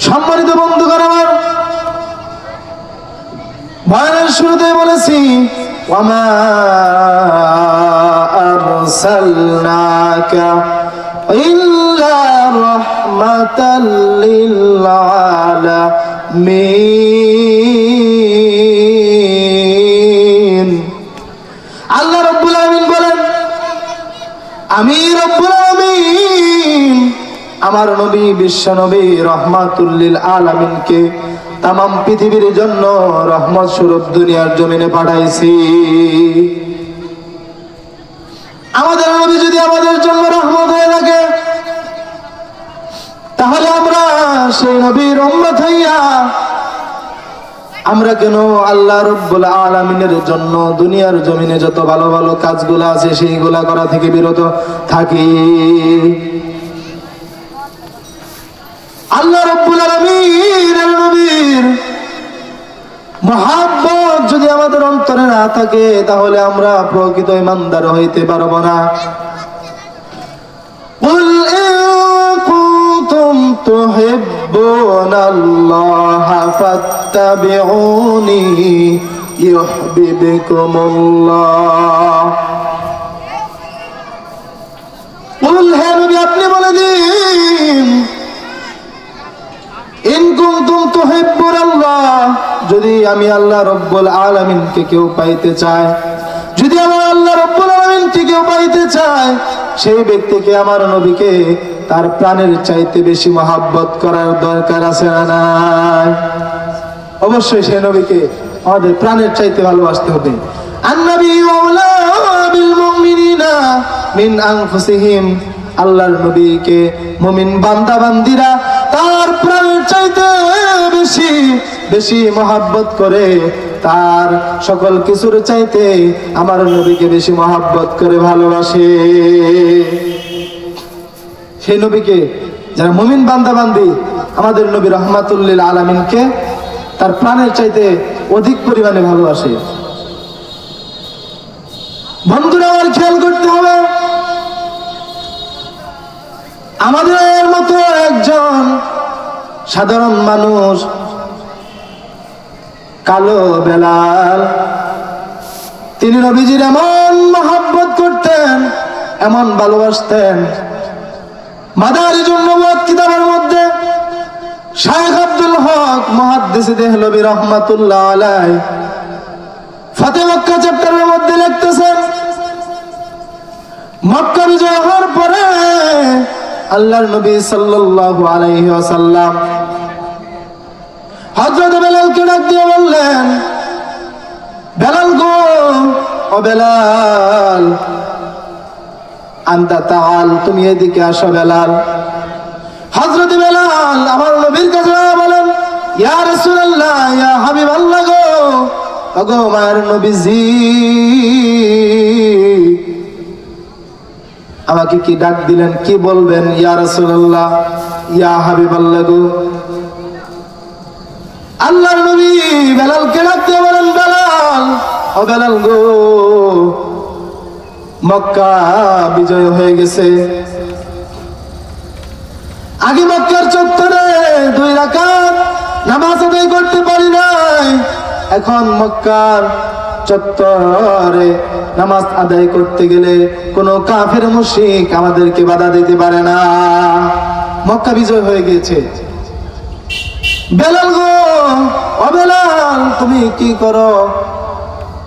সম্মানিত বন্ধুগণ আমার, বয়ানের শুরুতে বলেছি ওয়ামা আরসালনাকা ইল্লা রাহমাতাল লিল আলামিন। আল্লাহ রাব্বুল আলামিন বলেন, আমি রব্বুল আলামিন আমার নবী বিশ্ব নবী রহমাতুল লিল আলামিনকে তামাম পৃথিবীর জন্য রহমত স্বরূপ দুনিয়ার জমিনে পাঠাইছি। আমাদের নবী যদি আমাদের জন্য রহমত হয়ে থাকে, তাহলে আমরা সেই নবীর উম্মত হইয়া আমরা কেন আল্লাহ রব্বুল আলামিনের জন্য দুনিয়ার জমিনে যত ভালো ভালো কাজগুলো আছে সেইগুলা করা থেকে বিরত থাকি? আল্লাহ রব্বুল আলামিনের নবীর মহব্বত যদি আমাদের অন্তরে না থাকে, তাহলে আমরা প্রকৃত ঈমানদার হইতে পারব না। কুল ইন কুনতুম তুহিব্বুনাল্লাহা ফাত্তাবিউনি ইউহিব্বুকুমুল্লাহ। কুল, হে নবী আপনি বলে দিন, ইন কুনতুম তুহিব্বুনাল্লাহ, যদি আমি আল্লাহ রব্বুল আলামিনকে কেউ পাইতে চায়, যদি আমার আল্লাহ রব্বুল আলামিনকে কেউ পাইতে চায়, সেই ব্যক্তিকে আমার নবীকে তার প্রাণের চাইতে বেশি মহব্বত করার দরকার আছে না নাই? অবশ্যই সেই নবীকে আমাদের প্রাণের চাইতে ভালোবাসতে হবে। আন-নবী আওলা বিল মুমিনিনা মিন আনফুসিহিম, আল্লাহর নবীকে মুমিন বান্দা বান্দিরা তার প্রাণের চাইতে বেশি বেশি মহব্বত করে, তার সকল কিছুর চাইতে আমার নবীকে বেশি মহব্বত করে ভালোবাসে। সেই নবীকে যারা মুমিন বান্দা বান্দি আমাদের নবী রহমাতুল লিল আলামিনকে তার প্রাণের চাইতে অধিক পরিমাণে ভালোবাসে। বন্ধুরা আমার খেয়াল করতে হবে, আমাদের মতো একজন সাধারণ মানুষ কালো বেলাল, তিনি নবীজির এমন মহব্বত করতেন, এমন ভালোবাসতেন। মাদারিজুন নবুওয়াত কিতাবের মধ্যে শাইখ আব্দুল হক মুহাদ্দিস দেহলভী রাহমাতুল্লাহ আলাইহি ফাতহে মক্কা চ্যাপ্টারের মধ্যে লিখতেছেন, মক্কা বিজয় হওয়ার পরে আল্লাহর নবী সাল্লাল্লাহু আলাইহি ওয়াসাল্লাম হযরত বেলালকে ডাক দিয়ে বললেন, বেলাল গো, ও বেলাল, আনতা তাআল, তুমি এদিকে আসো বেলাল। হযরত বেলাল আমার নবীর কাছে বলেন, ইয়া রাসূলুল্লাহ, ইয়া হাবিবাল্লাহ গো, ওগো মায়ের নবীজি, আমাকে কি ডাক দিলেন, কি বলবেন? ইয়া রাসূলুল্লাহ, ইয়া হাবিবাল্লাহ গো। আল্লাহর নবী বেলালকে ডাক দিয়ে বলেন, বেলাল, ও বেলাল গো, মক্কা বিজয় হয়ে গেছে। আগে মক্কার চত্বরে 2 রাকাত নামাজ আদায় করতে পারি নাই, এখন মক্কার চত্বরে নামাজ আদায় করতে গেলে কোনো কাফের মুশরিক আমাদেরকে বাধা দিতে পারে না। মক্কা বিজয় হয়ে গেছে। বেলাল গো, ও বেলাল, তুমি কি করো?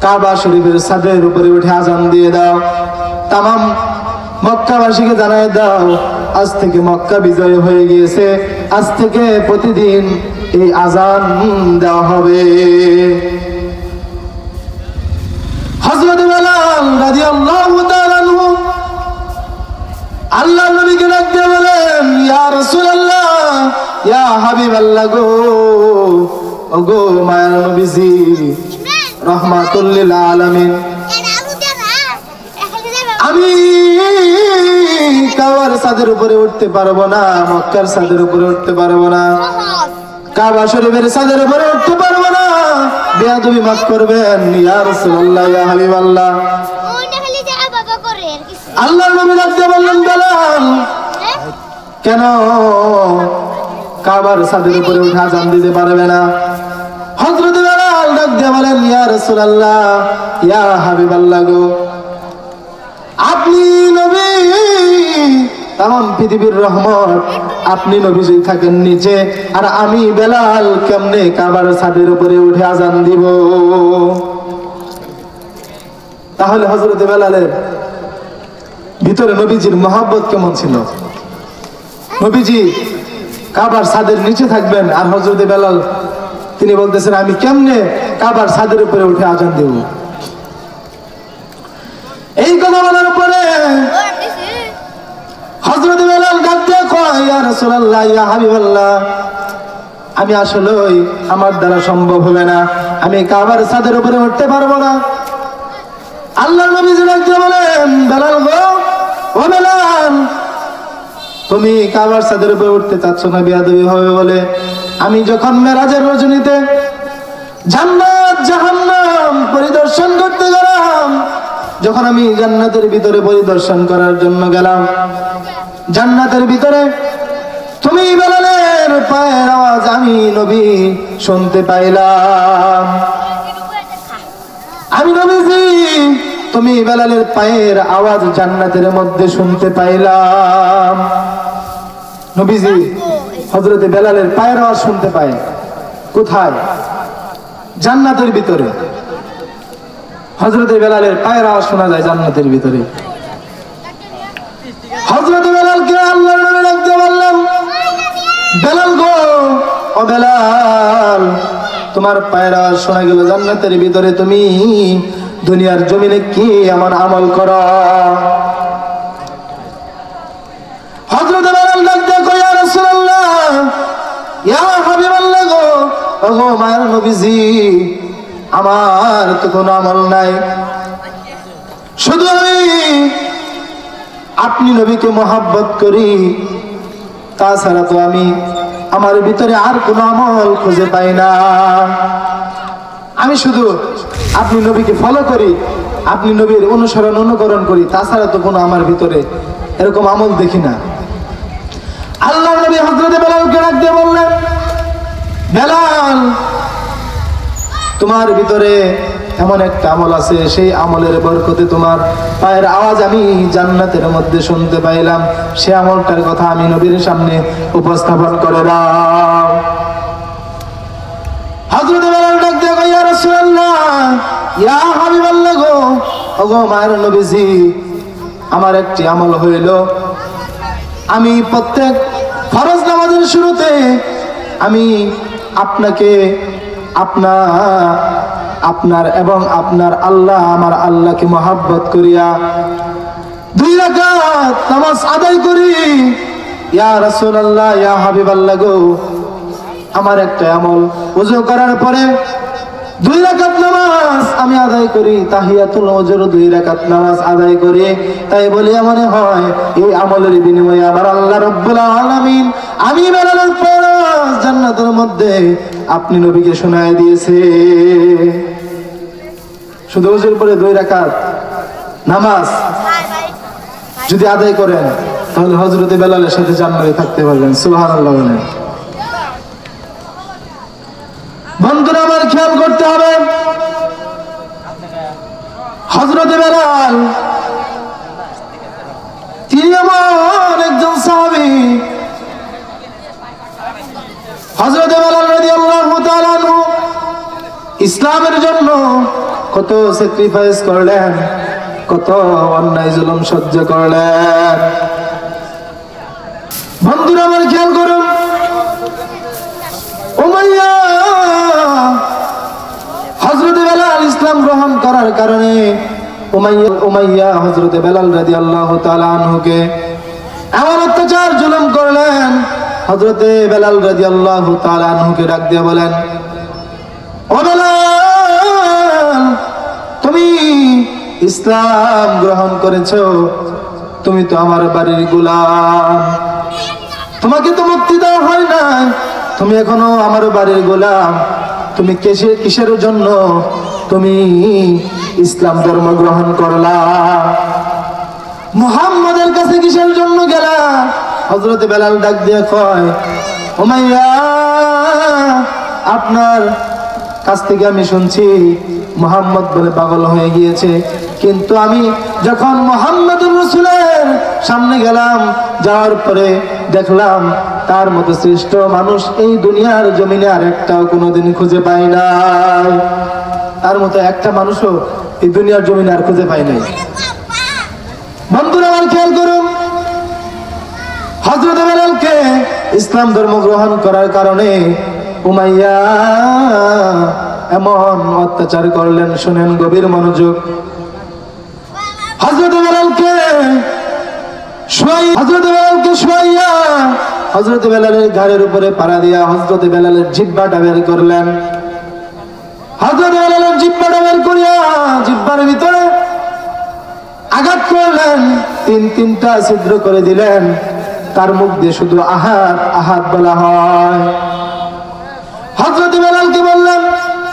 কাবা শরীফের ছাদের উপরে উঠে আজান দিয়ে দাও, তামাম মক্কাবাসীকে জানাই দাও, আজ থেকে মক্কা বিজয় হয়ে গিয়েছে, আজ থেকে প্রতিদিন এই আজান দেওয়া হবে। হযরত বেলাল রাদিয়াল্লাহু তাআলা আনহু আল্লাহর নবীকে ডাক দিয়ে বলেন, ইয়া রাসূলুল্লাহ, ইয়া হাবিবাল্লাহ গো, ওগো মায়ের নবীজি রহমাতুল লিল আলামিন, আমি কাবার ছাদের উপরে উঠতে পারবো না, মক্কার ছাদের উপরে উঠতে পারবো না, কাবা শরীফের ছাদের উপরে উঠতে পারবো না, বেয়াদবি মাফ করবেন ইয়া রাসূলুল্লাহ, ইয়া হাবিবাল্লাহ। আল্লাহর নবী ডাকতে বললেন, বেলাল কেন কাবার ছাদের উপরে উঠে আজান দিতে পারবে না। হযরত বেলাল ডাক দিয়ে বলেন, ইয়া রাসূলুল্লাহ, ইয়া হাবিবাল্লাহ গো, আপনি নবী, তামাম পৃথিবীর রহমত, আপনি নবীজি থাকেন নিচে, আর আমি বেলাল কেমনে কাবার ছাদের উপরে উঠে আজান দিব? তাহলে হযরত বেলালের ভিতরে নবীজির মহব্বত কেমন ছিল? নবীজি কাবার ছাদের নিচে থাকবেন, আর হযরত বেলাল তিনি বলতেছেন আমি কেমনে কাবার ছাদের উপরে উঠে আজান দেব? এই কথা বলার পরে হযরত বেলাল ডাক দিয়ে কয়, ইয়া রাসূলুল্লাহ, ইয়া হাবিবাল্লাহ, আমি আসলে আমার দ্বারা সম্ভব হবে না, আমি কাবার ছাদের উপরে উঠতে পারবো না। আল্লাহর নবীজি ডাক দিয়ে বলেন, বেলাল গো, ও বেলাল, তুমি কাবার ছাদের উপরে উঠতে চাচ্ছ না বেয়াদবি হবে বলে, আমি যখন মেরাজের রজনীতে জান্নাত জাহান্নাম পরিদর্শন করতে গেলাম, যখন আমি জান্নাতের ভিতরে পরিদর্শন করার জন্য গেলাম, জান্নাতের ভিতরে তুমি বেলালের পায়ের আওয়াজ আমি নবী শুনতে পাইলাম। আমি নবীজি তুমি বেলালের পায়ের আওয়াজ জান্নাতের মধ্যে শুনতে পাইলাম। নবীজি হযরত বেলালের পায়ের আওয়াজ শুনতে পায় কোথায়? জান্নাতের ভিতরে। হযরত বেলালের পায়ের আওয়াজ শোনা যায় জান্নাতের ভিতরে। হযরত বেলালকে আল্লাহর নবী ডাকতে বললেন, বেলাল গো, ও বেলাল, তোমার পায়ের আওয়াজ শোনা গেল জান্নাতের ভিতরে, তুমি দুনিয়ার জমিনে কি আমার আমল করো? হযরত বেলাল ডাকতে কয়, ইয়া রাসূলুল্লাহ, ইয়া হাবিবাল্লাহ গো, ওগো মায়ের নবীজি, আমার তো কোনো আমল নাই, শুধু আমি আপনি নবীকে মহব্বত করি, তাছাড়া তো আমি আমার ভিতরে আর কোনো আমল খুঁজে পাই না। আমি শুধু আপনি নবীকে ফলো করি, আপনি নবীর অনুসরণ অনুকরণ করি, তাছাড়া তো কোনো আমার ভিতরে এরকম আমল দেখি না। আল্লাহর নবী হযরত বেলালকে ডাক দিয়ে বললেন, বেলাল, তোমার ভিতরে এমন একটা আমল আছে, সেই আমলের বরকতে তোমার পায়ের আওয়াজ আমি জান্নাতের মধ্যে শুনতে পাইলাম, সেই আমলটার কথা আমি নবীর সামনে উপস্থাপন করে দাও। হযরত বেলাল ডাক দিয়ে কয়, ইয়া রাসূলুল্লাহ, ইয়া হাবিবাল্লাহ গো, ওগো মায়ের নবীজি, আমার একটি আমল হইল, আমি প্রত্যেক ফরজ নামাজের শুরুতে আমি আপনাকে আপনার এবং আপনার আল্লাহ, আমার আল্লাহকে মহব্বত করিয়া 2 রাকাত নামাজ আদায় করি। ইয়া রাসূলুল্লাহ, ইয়া হাবিবাল্লাহ গো, আমার একটা আমল, ওযু করার পরে 2 রাকাত নামাজ আমি আদায় করি, তাহিয়াতুল ওযুর 2 রাকাত নামাজ আদায় করি। তাই বলি মনে হয় এই আমলের বিনিময়ে আমার আল্লাহ রাব্বুল আলামিন আমি বেলালের পায়ের আওয়াজ জান্নাতের মধ্যে আপনি নবীকে শোনায় দিয়েছে। শুধু ওযুর পরে 2 রাকাত নামাজ যদি আদায় করেন, তাহলে হযরত বেলালের সাথে জান্নাতে থাকতে পারবেন। সুবহানাল্লাহ বলেন। বন্ধুরা আমার খেয়াল করতে হবে, হযরত বেলাল তিনি এমন একজন সাহাবী, হযরত বেলাল রাদিয়াল্লাহু তাআলা আনহু ইসলামের জন্য কত স্যাক্রিফাইস করলেন, কত অন্যায় জুলুম সহ্য করলেন। বন্ধুরা আমার খেয়াল করুন, উমাইয়া হযরত বেলাল ইসলাম গ্রহণ করার কারণে উমাইয়া হযরত বেলাল রাদিয়াল্লাহু তাআলা আনহুকে এমন অত্যাচার জুলুম করলেন। হযরত বেলাল রাদিয়াল্লাহু তাআলা আনহুকে ডাক দিয়ে বলেন, ও বেলাল, তুমি ইসলাম গ্রহণ করেছো, তুমি তো আমার বাড়ির গোলাম, তোমাকে তো মুক্তি দেওয়া হয় না, তুমি এখনো আমার বাড়ির গোলাম, তুমি কিসের জন্য তুমি ইসলাম ধর্ম গ্রহণ করলা? মুহাম্মাদের কাছে কিসের জন্য গেলা? হযরত বেলাল ডাক দিয়ে কয়, উমাইয়া, আপনার কাছ থেকে আমি শুনছি মুহাম্মদ বলে পাগল হয়ে গিয়েছে, কিন্তু আমি যখন মুহাম্মদুর রাসূলের সামনে গেলাম, যাওয়ার পরে দেখলাম তার মতো শ্রেষ্ঠ মানুষ এই দুনিয়ার জমিনে আর একটাও কোনোদিন খুঁজে পাই নাই। তার মতো একটা মানুষও এই দুনিয়ার জমিনে আর খুঁজে পাই নাই। বন্ধুরা আমার খেয়াল করুন, হযরত বেলালকে ইসলাম ধর্ম গ্রহণ করার কারণে উমাইয়া এমন অত্যাচার করলেন, শুনেন গভীর মনোযোগ। হযরত বেলালকে শুয়াইয়া হযরত বেলালের ঘাড়ের উপরে পাড়া দিয়া হযরত বেলালের জিহ্বাটা বের করলেন। হযরত বেলালের জিহ্বাটা বের করিয়া জিহ্বার ভিতরে আঘাত করলেন, তিনটা ছিদ্র করে দিলেন। তার মুখ দিয়ে শুধু আহাদ আহাদ বলা হয়। হযরত বেলালকে বললেন,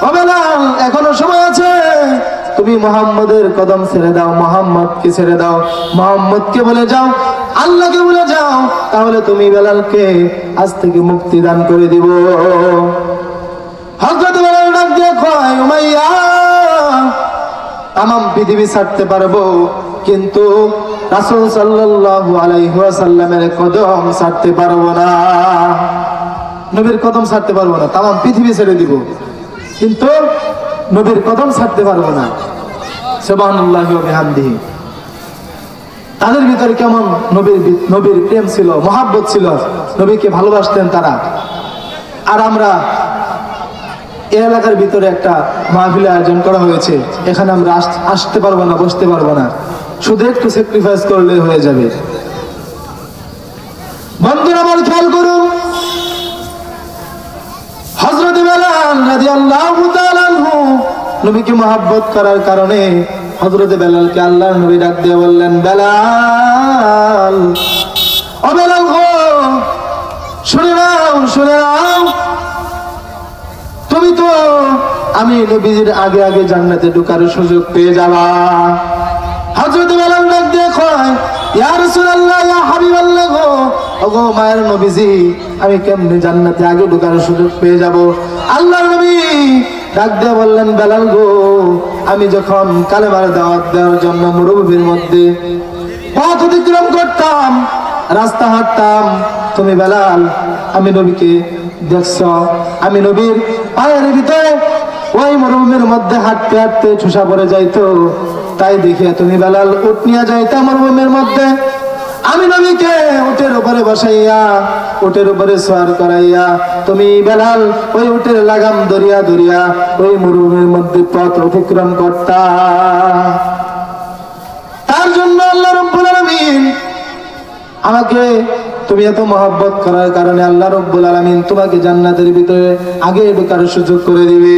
ও বেলাল, এখনো সময় আছে, তুমি মুহাম্মদের কদম ছেড়ে দাও, মুহাম্মদকে ছেড়ে দাও, মুহাম্মদকে বলে যাও, আল্লাহকে বলে যাও, তাহলে তুমি বেলালকে আজ থেকে মুক্তি দান করে দিব। হযরত বেলাল ডাক দিয়ে কয়, উমাইয়া, তামাম পৃথিবী ছাড়তে পারবো, কিন্তু রাসূল সাল্লাল্লাহু আলাইহি ওয়াসাল্লামের কদম ছাড়তে পারবো না। নবীর কদম ছাড়তে পারবো না, তামাম পৃথিবী ছেড়ে দিব, কিন্তু নবীর কদম ছাড়তে পারবো না। সুবহানাল্লাহি ওয়া বিহামদিহি। তাদের ভিতরে কেমন নবীর প্রেম ছিল, মহব্বত ছিল, নবীকে ভালোবাসতেন তারা। আর আমরা এই এলাকার ভিতরে একটা মাহফিলের আয়োজন করা হয়েছে, এখানে আমরা আসতে পারবো না, বসতে পারবো না, শুধু একটু স্যাক্রিফাইস করলে হয়ে যাবে। বন্ধুরা আমার খেয়াল করুন, হযরত বেলাল রাদিয়াল্লাহু তাআলা আনহু নবীকে মহব্বত করার কারণে হযরত বেলালকে আল্লাহর নবী ডাক দিয়ে বললেন, বেলাল, ও বেলাল গো, শুনে নাও, শুনে নাও, তুমি তো আমি নবীর আগে আগে জান্নাতে ঢোকার সুযোগ পেয়ে যাবা। হযরত বেলাল ডাক দিয়ে কয়, ইয়া রাসূলুল্লাহ, ইয়া হাবিবাল্লাহ গো, ওগো মায়ের নবীজি, আমি কেমনে জান্নাতে আগে ঢোকার সুযোগ পেয়ে যাব? আল্লাহর নবী ডাক দিয়ে বললেন, বেলাল গো, আমি যখন কালেমার দাওয়াত দেওয়ার জন্য মরুভূমির মধ্যে পথ অতিক্রম করতাম, রাস্তা হাঁটতাম, তুমি বেলাল আমি নবীকে দেখছ, আমি নবীর পায়ের ভিতরে ওই মরুভূমির মধ্যে হাঁটতে হাঁটতে ঠুসা পড়ে যাইতো, তাই দেখে তুমি বেলাল উট নিয়ে যাইতা মরুভূমির মধ্যে, আমি নবীকে উটের উপরে বসাইয়া, উটের উপরে সওয়ার করাইয়া, তুমি বেলাল ওই উটের লাগাম ধরিয়া ধরিয়া ওই মরুভূমির মধ্যে পথ অতিক্রম করতা। তার জন্য আল্লাহ রাব্বুল আলামিন আমাকে, তুমি এত মহব্বত করার কারণে আল্লাহ রাব্বুল আলামিন তোমাকে জান্নাতের ভিতরে আগে ঢোকার সুযোগ করে দিবে।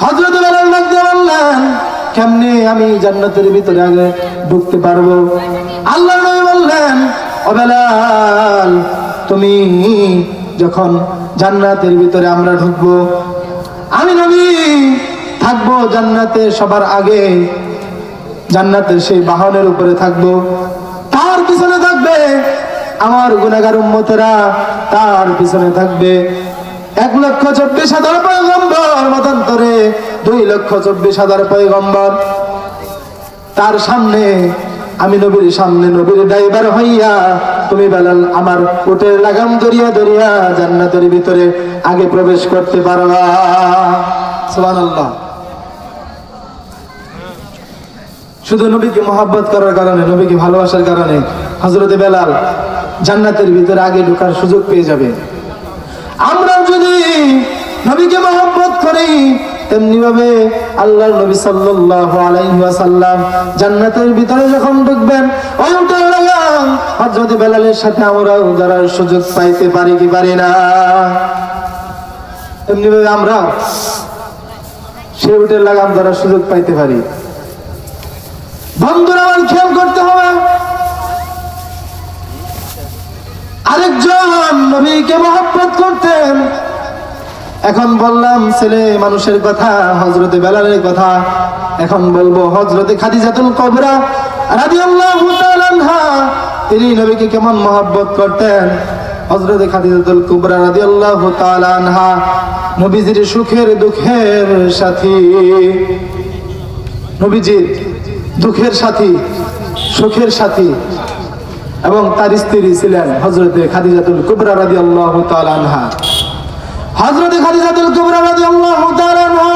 হযরত বেলাল ডাক দিয়ে বললেন, কেমনে আমি জান্নাতের ভিতরে আগে ঢুকতে পারবো? আল্লাহর নবী বললেন, ও বেলাল, তুমি যখন জান্নাতের ভিতরে আমরা ঢুকবো, আমি নবী থাকবো জান্নাতে সবার আগে, জান্নাতের সেই বাহনের উপরে থাকবো, তার পিছনে থাকবে আমার গুনাহগার উম্মতেরা, তার পিছনে থাকবে 1,24,000 পয়গম্বর, মতান্তরে 2,24,000 পয়গম্বর। তার সামনে আমি নবীর সামনে নবীর ড্রাইভার হইয়া তুমি বেলাল আমার উটের লাগাম ধরিয়া ধরিয়া জান্নাতের ভিতরে আগে প্রবেশ করতে পারবা। সুবহানাল্লাহ। শুধু নবীকে মহব্বত করার কারণে, নবীকে ভালোবাসার কারণে হযরত বেলাল জান্নাতের ভিতরে আগে ঢোকার সুযোগ পেয়ে যাবে। আমরা যদি নবীকে মহব্বত করি, তেমনি ভাবে আল্লাহর নবী সাল্লাল্লাহু আলাইহি ওয়াসাল্লাম জান্নাতের ভিতরে যখন ঢুকবেন, ওই উটের লাগাম হযরত বেলালের সাথে আমরাও ধরার সুযোগ পাইতে পারি কি পারি না? তেমনি ভাবে আমরা সেই উটের লাগাম ধরার সুযোগ পাইতে পারি। বন্ধুরা আমার খেয়াল করতে হবে, আরেকজন নবীকে মহব্বত করতেন। এখন বললাম ছেলে মানুষের কথা, হযরত বেলালের কথা। এখন বলবো হযরত খাদিজাতুল কুবরা রাদিয়াল্লাহু তাআলা আনহা, তিনি নবীকে কেমন মহব্বত করতেন। হযরত খাদিজাতুল কুবরা রাদিয়াল্লাহু তাআলা আনহা, নবীজির সুখের দুঃখের সাথী, নবীজির দুঃখের সাথী, সুখের সাথী, এবং তার স্ত্রী ছিলেন হযরতে খাদিজাতুল কুবরা রাদিয়াল্লাহু তাআলা আনহা। হযরতে খাদিজাতুল কুবরা রাদিয়াল্লাহু তাআলা আনহা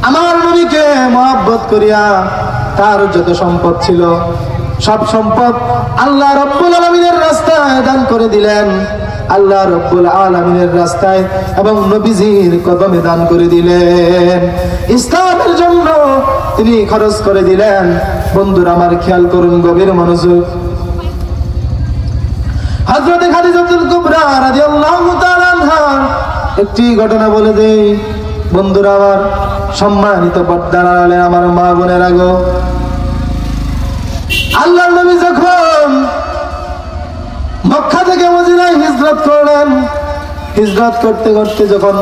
আমার নবীকে মহব্বত করিয়া তার যত সম্পদ ছিল সব সম্পদ আল্লাহ রাব্বুল আলামিনের রাস্তায় দান করে দিলেন, আল্লাহ রাব্বুল আলামিনের রাস্তায় এবং নবীজির কদমে দান করে দিলেন, ইসলামের জন্য তিনি খরচ করে দিলেন। বন্ধুরা আমার খেয়াল করুন, গভীর মনোযোগ। হযরত খাদিজাতুল কুবরা রাদিয়াল্লাহু তাআলা আনহা একটি ঘটনা বলে দেই। বন্ধুরা আমার, সম্মানিত পর্দার আড়ালে আমার মা বোনেরা গো, আল্লাহর নবী যখন মক্কা থেকে মদিনায় হিজরত করলেন, হিজরত করতে করতে যখন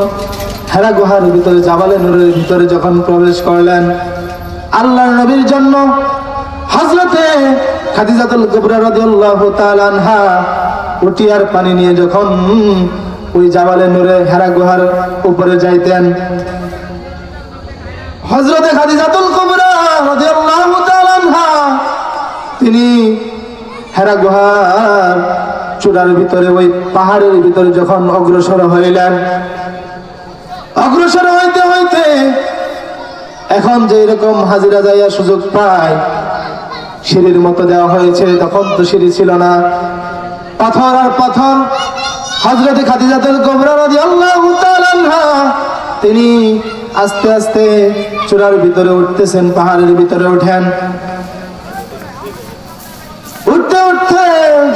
হেরা গুহার ভিতরে, জাবালে নূরের ভিতরে যখন প্রবেশ করলেন, আল্লাহর নবীর জন্য হযরতে খাদিজাতুল কুবরা রাদিয়াল্লাহু তাআলা আনহা উটিয়ার পানি নিয়ে যখন ওই জাবালে নূরে হেরা গুহার উপরে যাইতেন, হযরতে খাদিজাতুল কুবরা রাদিয়াল্লাহু তাআলা আনহা তিনি হেরা গুহার চূড়ার ভিতরে, ওই পাহাড়ের ভিতরে যখন অগ্রসর হইলেন, অগ্রসর হইতে হইতে এখন যে এরকম হাজিরা যাইয়া সুযোগ পায়, সিঁড়ির মতো দেওয়া হয়েছে, তখন তো সিঁড়ি ছিল না, পাথর আর পাথর। হযরতে খাদিজাতুল কুবরা রাদিয়াল্লাহু তাআলা আনহা তিনি আস্তে আস্তে চূড়ার ভিতরে উঠতেছেন, পাহাড়ের ভিতরে ওঠেন। উঠতে উঠতে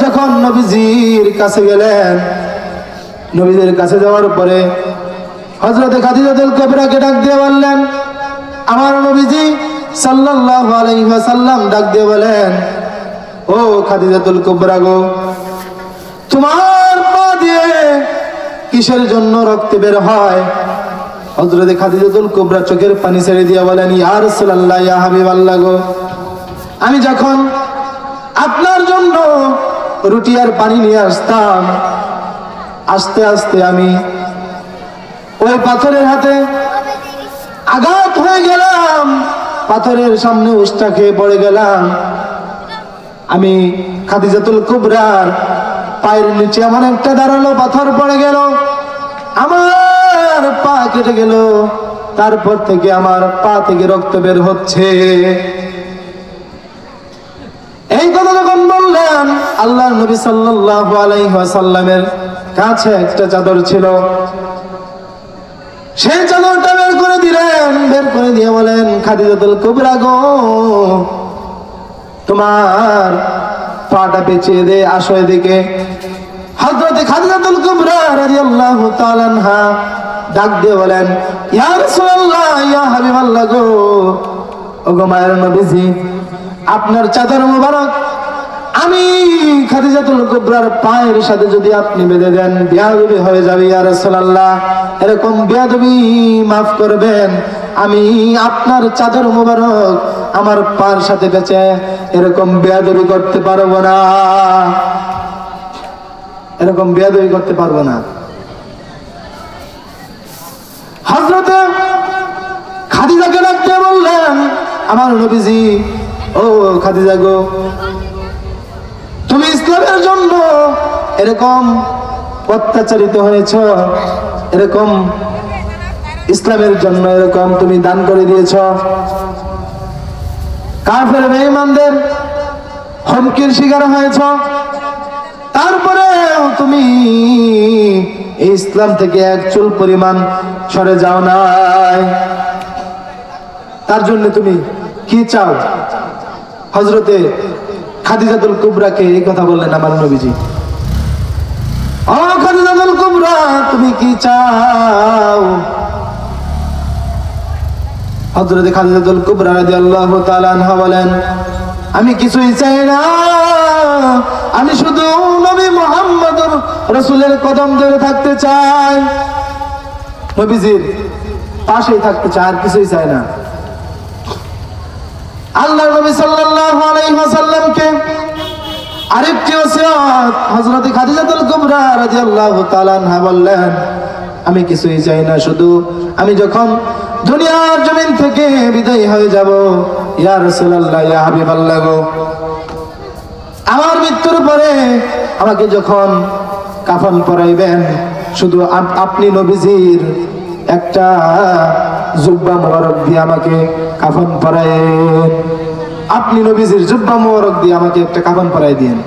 যখন নবীজির কাছে গেলেন, নবীজির কাছে যাওয়ার পরে হযরতে খাদিজাতুল কুবরাকে ডাক দিয়ে বললেন, আমার নবীজি সাল্লাল্লাহু আলাইহি ওয়াসাল্লাম ডাক দিয়ে বলেন, ও খাদিজাতুল কুবরা গো, তোমার পা দিয়ে কিসের জন্য রক্ত বের হয়? হযরতে খাদিজাতুল কুবরা চোখের পানি ছেড়ে দিয়ে বলেন, ইয়া রাসূলুল্লাহ, ইয়া হাবিবাল্লাহ গো, আমি যখন আপনার জন্য রুটি আর পানি নিয়ে আসতাম, আস্তে আস্তে আমি ওই পাথরের হাতে আঘাত হয়ে গেলাম, পাথরের সামনে উষ্টা খেয়ে পড়ে গেলাম। আমি খাদিজাতুল কুবরার পায়ের নিচে এমন একটা দাঁড়ালো পাথর পড়ে গেল, আমার পা কেটে গেল, তারপর থেকে আমার পা থেকে রক্ত বের হচ্ছে। এই কথা যখন বললেন, আল্লাহর নবী সাল্লাল্লাহু আলাইহি ওয়াসাল্লামের কাছে একটা চাদর ছিল, সেই চাদরটা বের করে দিলেন, বের করে দিয়ে বলেন, খাদিজাতুল কুবরা গো, তোমার পাটা পেঁচিয়ে দে, আসো এদিকে। হযরতে খাদিজাতুল কুবরা রাদিয়াল্লাহু তাআলা আনহা ডাক দিয়ে বলেন, ইয়া রাসূলুল্লাহ, ইয়া হাবিবাল্লাহ গো, ওগো মায়ের নবীজি, আপনার চাদর মুবারক আমি খাদিজাতুল কুবরার পায়ের সাথে যদি আপনি বেঁধে দেন, বেয়াদবি হয়ে যাবে ইয়া রাসূলুল্লাহ, এরকম বেয়াদবি মাফ করবেন, আমি আপনার চাদর মুবারক আমার পায়ের সাথে বেঁচে এরকম বেয়াদবি করতে পারবো না, এরকম বেয়াদবি করতে পারবো না। হযরতে খাদিজাকে ডাকতে বললেন, আমার নবীজি, ও খাদিজা গো, তুমি ইসলামের জন্য এরকম অত্যাচারিত হয়েছ, এরকম ইসলামের জন্য এরকম তুমি দান করে দিয়েছ, কাফের বেঈমানদের হুমকির শিকার হয়েছ, তারপরে তুমি এই ইসলাম থেকে এক চুল পরিমাণ সরে যাও নাই, তার জন্য তুমি কি চাও? হযরতে খাদিজাতুল কুবরাকে এই কথা বললেন আমার নবীজি, ও খাদিজাতুল কুবরা, তুমি কি চাও? হযরতে খাদিজাতুল কুবরা রাদিয়াল্লাহু তাআলা আনহা বলেন, আমি কিছুই চাই না, আমি শুধু নবী মুহাম্মদুর রাসূলের কদম ধরে থাকতে চাই, নবীজির পাশেই থাকতে চাই, আর কিছুই চাই না। আল্লাহর নবী সাল্লাল্লাহু আলাইহি ওয়াসাল্লামকে আরেকটি ওসিয়ত হযরত খাদিজাতুল কুবরা রাদিয়াল্লাহু তাআলা আনহা বললেন, আমি কিছুই চাই না, শুধু আমি যখন দুনিয়ার জমিন থেকে বিদায় হয়ে যাব, ইয়া রাসূলুল্লাহ, ইয়া হাবিবাল্লাহ গো, আমার মৃত্যুর পরে আমাকে যখন কাফন পরাইবেন, শুধু আপনি নবীজির একটা জুব্বা মোবারক দিয়ে আমাকে কাফন পরায়েন। আপনি নবীজির জুব্বা মোবারক দিয়ে আমাকে একটা কাফন পরাই দিয়েন।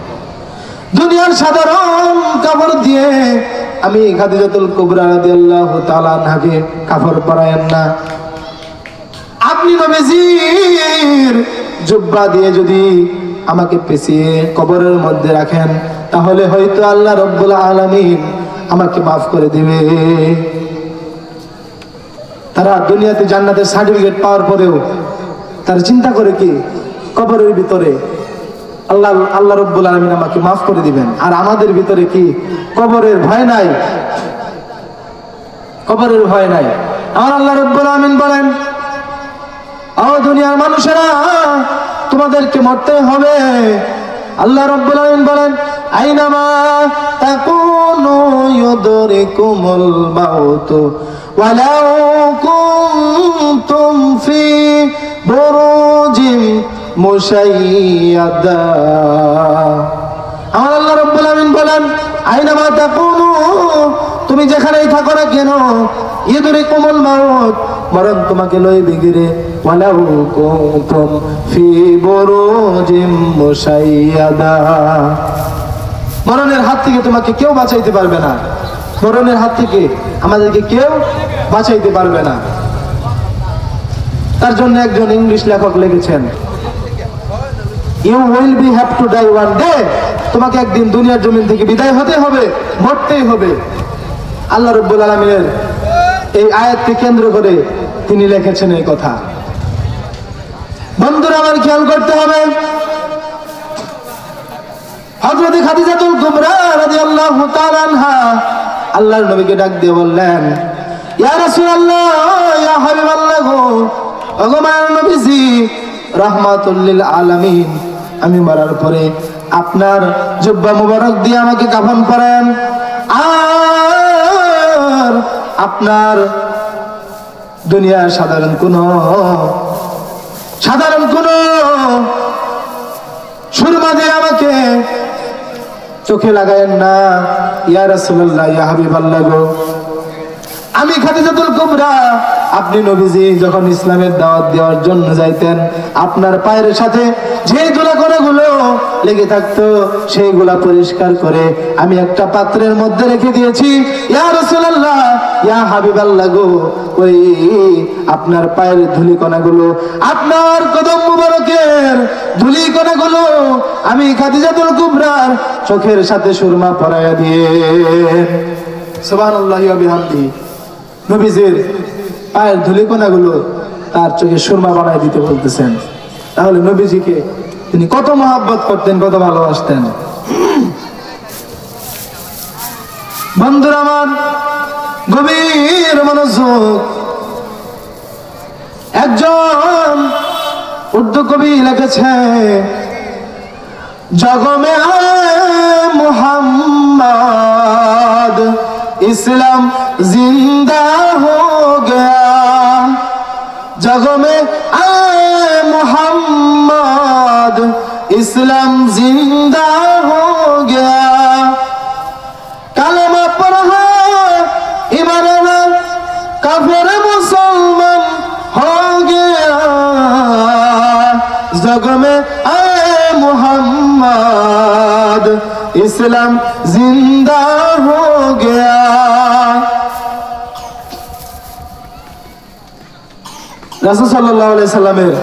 দুনিয়ার সাধারণ কাপড় দিয়ে আমি খাদিজাতুল কুবরা রাদিয়াল্লাহু তাআলা আনহাকে কাফন পরায়েন না। আপনি নবীজির জুব্বা দিয়ে যদি আমাকে পেঁচিয়ে কবরের মধ্যে রাখেন, তাহলে হয়তো আল্লাহ রাব্বুল আলামিন আমাকে মাফ করে দিবে। তারা দুনিয়াতে জান্নাতের সার্টিফিকেট পাওয়ার পরেও তারা চিন্তা করে কি, কবরের ভিতরে আল্লাহ রাব্বুল আলামিন আমাকে মাফ করে দিবেন। আর আমাদের ভিতরে কি কবরের ভয় নাই? কবরের ভয় নাই। আমার আল্লাহ রাব্বুল আলামিন বলেন, ও দুনিয়ার মানুষেরা, তোমাদেরকে মরতে হবে। আল্লাহ রাব্বুল আলামিন বলেন, আইনামা তাকুনু ইউদরিকুমুল মাউত ওয়ালাউ কুনতুম ফি বুরুজিন মুশাইয়াদা। আমার আল্লাহ রাব্বুল আলামিন বলেন, আইনামা তাকুনু, তুমি যেখানেই থাকো না কেন, ইউদরিকুমুল মাউত, মরণ তোমাকে লইবে গিরে, ওয়ালাউ কুনতুম ফি বুরুজিন মুশাইয়াদা। মরণের হাত থেকে তোমাকে কেউ বাঁচাইতে পারবে না। মরণের হাত থেকে আমাদেরকে কেউ বাঁচাইতে পারবে না। তার জন্য একজন ইংলিশ লেখক লিখেছেন, you will be have to die one day, তোমাকে একদিন দুনিয়ার জমিন থেকে বিদায় হতে হবে, মরতেই হবে। আল্লাহ রাব্বুল আলামিনের এই আয়াতকে কেন্দ্র করে তিনি লিখেছেন এই কথা। বন্ধুরা আমার খেয়াল করতে হবে, হযরত খাদিজাতুল কুবরা রাদিয়াল্লাহু তাআলা আনহা আল্লাহর নবীকে ডাক দিয়ে বললেন, ইয়া রাসূলুল্লাহ, ইয়া হাবিবাল্লাহ গো, ওগো মায়ের নবীজি, রাহমাতুল লিল আলামিন, আমি মরার পরে আপনার জুব্বা মুবারক দিয়ে আমাকে কাফন পরান, আর আপনার দুনিয়ার সাধারণ কোন সুরমা দিয়ে আমাকে চোখে লাগায়েন না। ইয়া রাসূলুল্লাহ, ইয়া হাবিবাল্লাহ গো, আমি খাদিজাতুল কুবরা, আপনি নবীজি যখন ইসলামের দাওয়াত দেওয়ার জন্য যাইতেন, আপনার পায়ের সাথে যে ধুলাকণাগুলো লেগে থাকতো সেইগুলা পরিষ্কার করে আমি একটা পাত্রের মধ্যে রেখে দিয়েছি। ইয়া রাসূলুল্লাহ, ইয়া হাবিবাল্লাহ গো, ওই আপনার পায়ের ধুলিকণাগুলো, আপনার কদম মুবারকের ধুলিকণাগুলো আমি খাদিজাতুল কুবরার চোখের সাথে সুরমা পরায়া দিয়ে, সুবহানাল্লাহি ওয়া বিহামদিহি, নবীজির পায়ের ধুলিকণাগুলো তার চোখে সুরমা বানায় দিতে বলতেছেন। তাহলে নবীজিকে তিনি কত মহব্বত করতেন, কত ভালোবাসতেন। বন্ধুরা আমার, গভীর মনোযোগ, একজন উর্দু কবি লিখেছে, জগমে আয়ে মুহাম্মদ इस्लाम जिंदा हो गया, जगों में आए मोहम्मद इस्लाम जिंदा हो गया, कलमा पढ़ा ईमान काफिर मुसलमान हो गया, जगों में आए मोहम्मद इस्लाम जिंदा हो गया। রাসূল সাল্লাল্লাহু আলাইহি সাল্লামের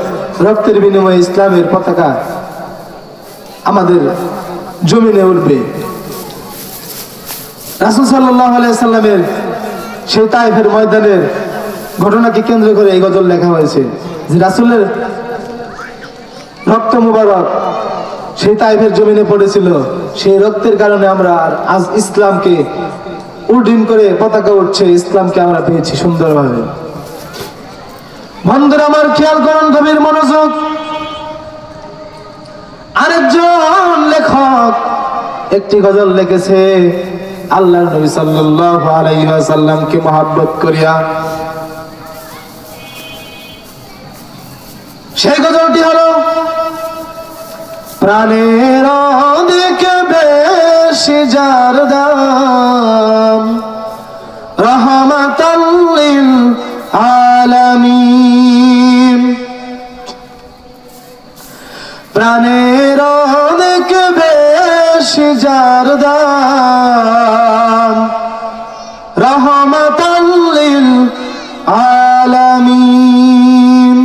রক্তের বিনিময়ে ইসলামের পতাকা আমাদের জমিনে উঠবে। রাসূল সাল্লাল্লাহু আলাইহি সাল্লামের সেই তায়েফের ময়দানের ঘটনাকে কেন্দ্র করে এই গজল লেখা হয়েছে যে রাসূলের রক্ত মুবারক সেই তায়েফের জমিনে পড়েছিল, সেই রক্তের কারণে আমরা আজ ইসলামকে উড্ডীন করে পতাকা উঠছে, ইসলামকে আমরা পেয়েছি সুন্দরভাবে। বন্ধুরা আমার খেয়াল করুন, গভীর মনোযোগ, আরেকজন লেখক একটি গজল লিখেছে আল্লাহর নবী সাল্লাল্লাহু আলাইহি ওয়াসাল্লামকে মহব্বত করিয়া। সেই গজলটি হলো, প্রাণের অধিক বেশি যার দাম, রহমাতাল লিল আলামিন। প্রাণের অধিক বেশি যার দাম, রহমাতাল লিল আলামিন।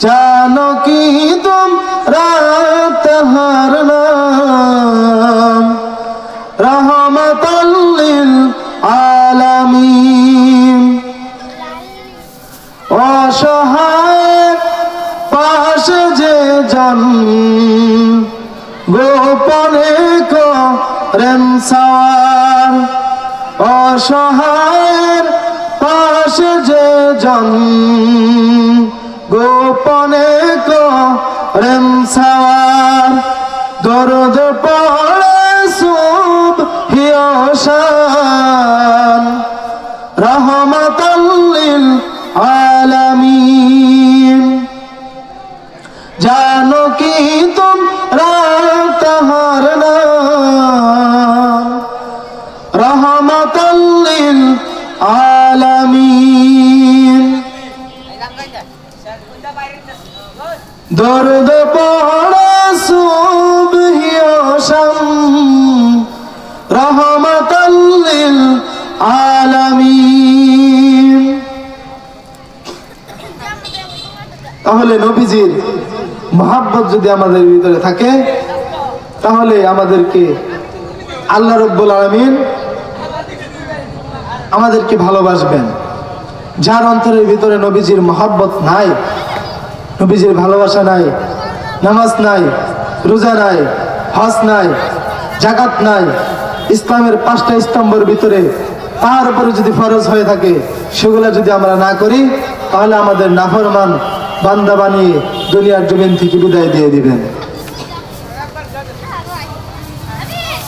জানো কি তোমরা তাহার নাম, রহমাতাল লিল আলামিন। অসহায় পাশে যে জন গোপনে করেন সওয়ার, অসহায়ের পাশে যে জন গোপনে করেন সওয়ার। দরদ পড়ে সুবহি ও শাম, রহমাতাল লিল আলামিন। জানো কি তোমরা তাহার নাম, রহমাতাল লিল আলামিন। দরদ পড়ে সুবহি ও শাম, রহমাতাল লিল আলামিন। তাহলে নবীজির মহব্বত যদি আমাদের ভিতরে থাকে, তাহলে আমাদেরকে আল্লাহ রাব্বুল আলামিন আমাদেরকে ভালোবাসবেন। যার অন্তরের ভিতরে নবীজির মহব্বত নাই, নবীজির ভালোবাসা নাই, নামাজ নাই, রোজা নাই, হজ নাই, যাকাত নাই, ইসলামের 5টা স্তম্ভের ভিতরে তার উপরে যদি ফরজ হয়ে থাকে সেগুলো যদি আমরা না করি, তাহলে আমাদের নাফরমান বান্দা বানিয়ে দুনিয়ার জমিন থেকে বিদায় দিয়ে দিবেন।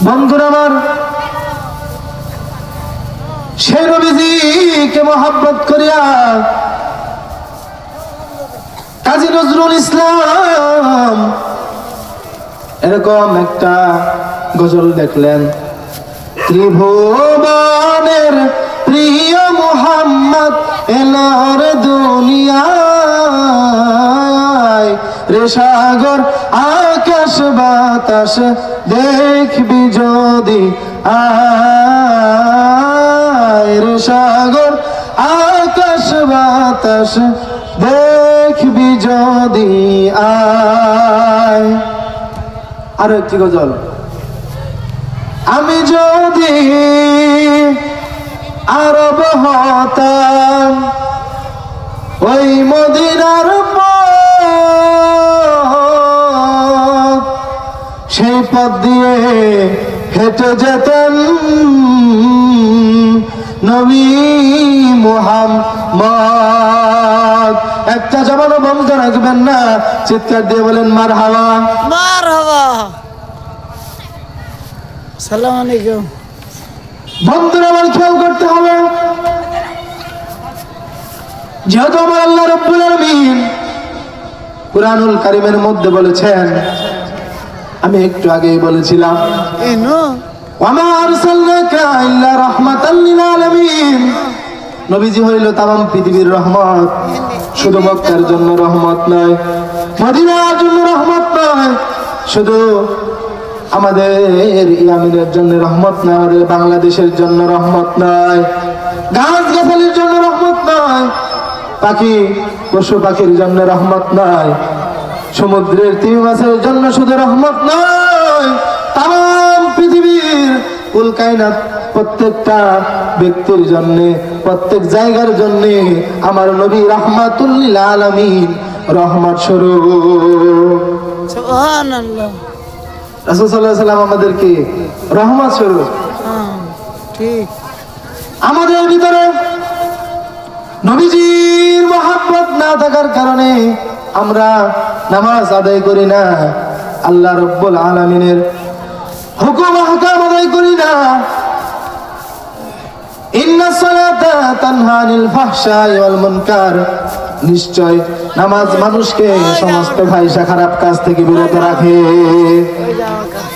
বন্ধুরা আমার, সেই নবীজিকে মহব্বত করিয়া কাজী নজরুল ইসলাম এরকম একটা গজল দেখলেন। ত্রিভুবনের প্রিয় মুহাম্মদ এলার দুনিয়ায়, রে সাগর আকাশ বাতাস দেখবি যদি আয়, রে সাগর আকাশ বাতাস দেখবি যদি আয়। আরো একটি গজল, আমি যদি আরব হতাম, ওই মদিনার পথ, সেই পথ দিয়ে হেঁটে যেতেন নবী মুহাম্মদ। একটা জবানও বন্ধ রাখবেন না, চিৎকার দিয়ে বলেন মারহাবা, মারহাবা। আসসালামু আলাইকুম। বন্ধুরা আমার খেয়াল করতে হবে, যেহেতু আমার আল্লাহ রাব্বুল আলামিন কুরআনুল কারীমের মধ্যে বলেছেন, আমি একটু আগেই বলেছিলাম, ওয়া মা আরসালনাকা ইল্লা রাহমাতাল লিল আলামিন। নবীজি হইল তামাম পৃথিবীর রহমত। শুধু মক্কার জন্য রহমত নয়, মদিনার জন্য রহমত নয়, শুধু আমাদের ইয়ামিনের জন্য রহমত নয়, আমাদের বাংলাদেশের জন্য রহমত নয়, গাছ গাছালির জন্য রহমত নয়, পাখি পশু পাখির জন্য রহমত নয়, সমুদ্রের তিমি মাছের জন্য শুধু রহমত নয়, তাম পৃথিবীর কুল কায়নাত প্রত্যেকটা ব্যক্তির জন্য, প্রত্যেক জায়গার জন্য আমার নবী রাহমাতুল লিল আলামিন, রহমত স্বরূপ। সুবহানাল্লাহ। রাসূল সাল্লাল্লাহু আলাইহি ওয়াসাল্লাম আমাদেরকে রহমত স্বরূপ। ঠিক। আমাদের ভিতরে নবীজির মহব্বত না থাকার কারণে আমরা নামাজ আদায় করি না, আল্লাহ রাব্বুল আলামিনের হুকুম আহকাম আদায় করি না। ইন্নাস সালাতা তানহা আনিল ফাহশাই ওয়াল মুনকার, নিশ্চয় নামাজ মানুষকে সমস্ত ফাহিশা খারাপ কাজ থেকে বিরত রাখে। ওই যে আমার কাছে